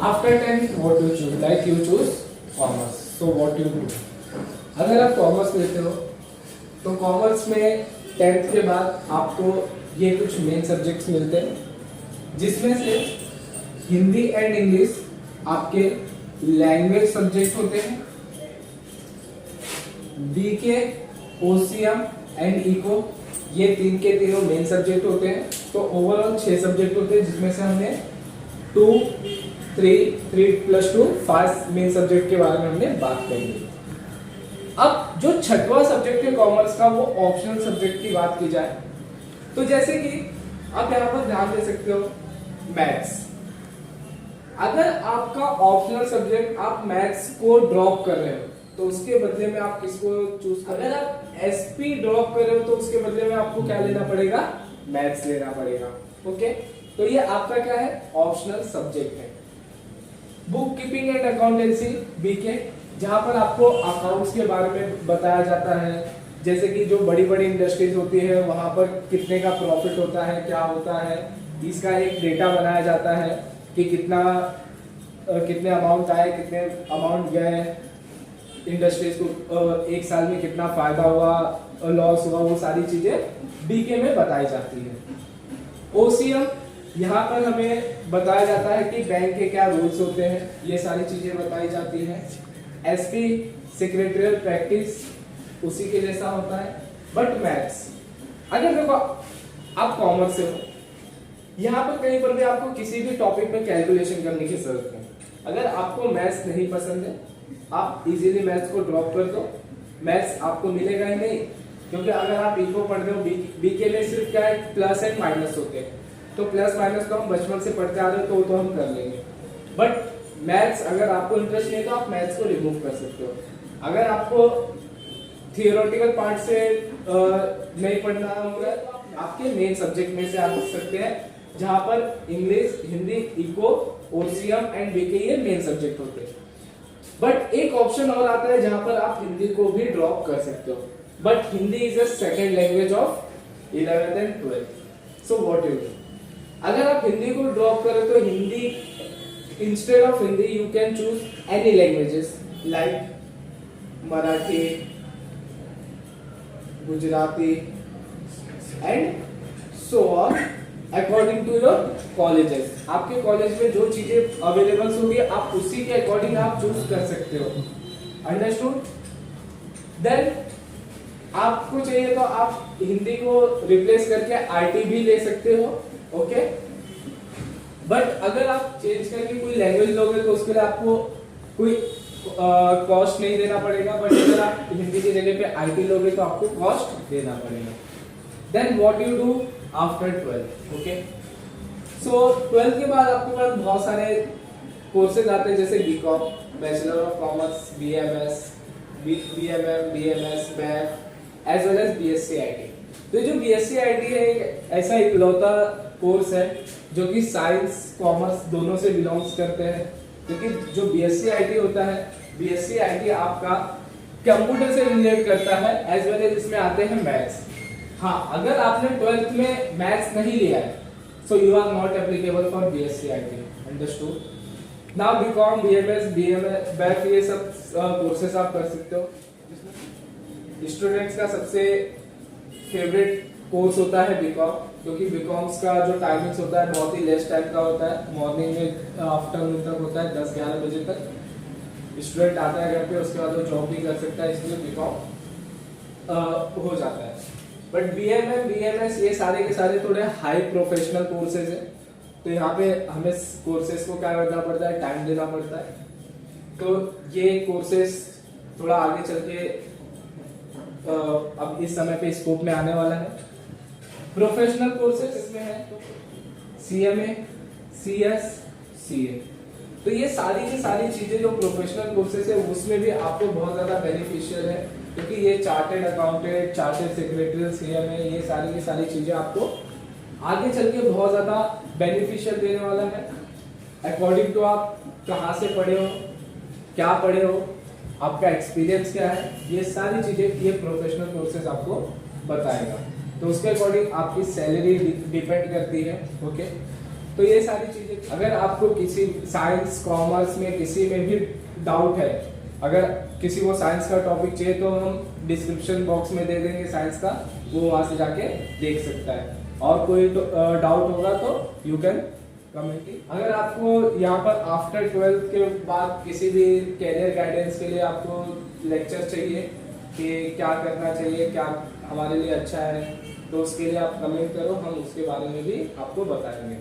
After 10th what you choose, like you choose commerce, so what you do. अगर आप commerce लेते हो तो कॉमर्स में 10th के बाद आपको ये कुछ मेन सब्जेक्ट्स मिलते हैं, जिसमें से हिंदी एंड इंग्लिश आपके लैंग्वेज सब्जेक्ट होते हैं, बीके, ओसीएम एंड इको ये तीन के तीनों मेन सब्जेक्ट होते हैं। तो ओवरऑल 6 सब्जेक्ट होते हैं, जिसमें से हमने 2, 3+2 5 मेन सब्जेक्ट के बारे में हमने बात करी। अब जो छठवां सब्जेक्ट है कॉमर्स का, वो ऑप्शनल सब्जेक्ट की बात की जाए तो जैसे कि आप यहाँ पर ध्यान दे सकते हो मैथ्स। अगर आपका ऑप्शनल सब्जेक्ट आप मैथ्स को ड्रॉप कर रहे हो तो उसके बदले में आप किसको चूज कर, अगर आप एसपी ड्रॉप कर रहे हो तो उसके बदले में आपको क्या लेना पड़ेगा, मैथ्स लेना पड़ेगा। ओके, तो ये आपका क्या है, ऑप्शनल सब्जेक्ट है। Book keeping and accountancy BK, जहां पर आपको अकाउंट्स के बारे में बताया जाता है, जैसे कि जो बड़ी बड़ी इंडस्ट्रीज होती है वहां पर कितने का प्रॉफिट होता है, क्या होता है, इसका एक डेटा बनाया जाता है कि कितने अमाउंट आए, कितने अमाउंट गए, इंडस्ट्रीज को एक साल में कितना फायदा हुआ, लॉस हुआ, वो सारी चीजें बीके में बताई जाती है। ओसीएम, यहाँ पर हमें बताया जाता है कि बैंक के क्या रूल्स होते हैं, ये सारी चीजें बताई जाती हैं। एसपी सेक्रेटरियल प्रैक्टिस उसी के जैसा होता है। बट मैथ्स, अगर देखो आप कॉमर्स से हो, यहाँ पर कहीं पर भी आपको किसी भी टॉपिक में कैलकुलेशन करने की जरूरत नहीं। अगर आपको मैथ्स नहीं पसंद है, आप इजीली मैथ्स को ड्रॉप कर दो, मैथ्स आपको मिलेगा ही नहीं। क्योंकि अगर आप इको पढ़ रहे हो, बीके में सिर्फ क्या है, प्लस एंड माइनस होते हैं, तो प्लस माइनस तो हम बचपन से पढ़ते आ रहे हो तो हम कर लेंगे। बट मैथ्स अगर आपको इंटरेस्ट नहीं है तो आप मैथ्स को रिमूव कर सकते हो। अगर आपको थियोरेटिकल पार्ट से नहीं पढ़ना होगा, आपके मेन सब्जेक्ट में से आप लिख सकते हैं, जहां पर English, Hindi, eco, OCM and BK ये मेन सब्जेक्ट होते हैं। बट एक ऑप्शन और आता है जहां पर आप हिंदी को भी ड्रॉप कर सकते हो, but Hindi is a second language of 11th and 12th, so what you do. अगर आप हिंदी को ड्रॉप करें तो Hindi, instead of Hindi you can choose any languages like Marathi, Gujarati and so on, according to your colleges. आपके कॉलेज में जो चीजें अवेलेबल होगी आप उसी के अकॉर्डिंग आप चूज कर सकते हो। अंडरस्टूड? देन आपको चाहिए तो आप हिंदी को रिप्लेस करके आईटी भी ले सकते हो। ओके, बट अगर आप चेंज करके कोई लैंग्वेज लोगे तो उसके लिए आपको कोई कॉस्ट नहीं देना पड़ेगा। बट अगर आप हिंदी की जगह पे आईटी लोगे तो आपको कॉस्ट देना पड़ेगा। Then what you do after 12th। Okay, so 12th के बाद आपके पास बहुत सारे कोर्सेज आते हैं, जैसे BCom, bachelor of commerce, BMS, BMM, BMS, BAF as well as BSc IT. तो जो बीएससी आईटी है एक ऐसा इकलौता कोर्स है जो कि साइंस कॉमर्स दोनों से बिलोंग्स करते हैं। क्योंकि जो बीएससी आईटी होता है, बीएससी आईटी आपका कंप्यूटर से रिलेट करता है, एज वेल एज इसमें आते हैं मैथ्स। हाँ, अगर आपने 12th में मैथ्स नहीं लिया है so you are not applicable for BSc IT. Understood? Now BCom, BMS, BMS, BAF ये सब कोर्सेस आप कर सकते हो। स्टूडेंट्स का सबसे फेवरेट कोर्स होता है बीकॉम, क्योंकि बीकॉम्स का जो टाइमिंग्स होता है बहुत ही लेस टाइम का होता है। मॉर्निंग में आफ्टरनून तक होता है, 10-11 बजे तक स्टूडेंट आता है घर पे, उसके बाद वो जॉब भी कर सकता है, इसलिए बीकॉम हो जाता है। बट बीएमएम, बीएमएस ये सारे के सारे थोड़े हाई प्रोफेशनल कोर्सेज है, तो यहाँ पे हमें कोर्सेज को क्या करना पड़ता है, टाइम देना पड़ता है। तो ये कोर्सेज थोड़ा आगे चल के अब इस समय पे स्कोप में आने वाला है। प्रोफेशनल कोर्सेज इसमें है सीएमए, सीएस, सीए। तो ये सारी की सारी चीजें जो प्रोफेशनल कोर्सेज है उसमें भी आपको बहुत ज्यादा बेनिफिशियल है, क्योंकि ये chartered accountant, chartered secretary, CMA, ये सारी की सारी चीजें आपको आगे चल के बहुत ज्यादा बेनिफिशियल देने वाला है। अकॉर्डिंग टू आप कहाँ से पढ़े हो, क्या पढ़े हो, आपका एक्सपीरियंस क्या है, ये सारी चीजें ये प्रोफेशनल कोर्सेज आपको बताएगा। तो उसके अकॉर्डिंग आपकी सैलरी डिपेंड करती है। ओके, तो ये सारी चीजें, अगर आपको किसी साइंस कॉमर्स में किसी में भी डाउट है, अगर किसी को साइंस का टॉपिक चाहिए तो हम डिस्क्रिप्शन बॉक्स में दे देंगे साइंस का, वो वहां से जाके देख सकता है। और कोई डाउट होगा तो यू कैन कमेंट। अगर आपको यहाँ पर आफ्टर 12th के बाद किसी भी कैरियर गाइडेंस के लिए आपको लेक्चर चाहिए कि क्या करना चाहिए, क्या हमारे लिए अच्छा है, तो उसके लिए आप कमेंट करो, हम उसके बारे में भी आपको बताएंगे।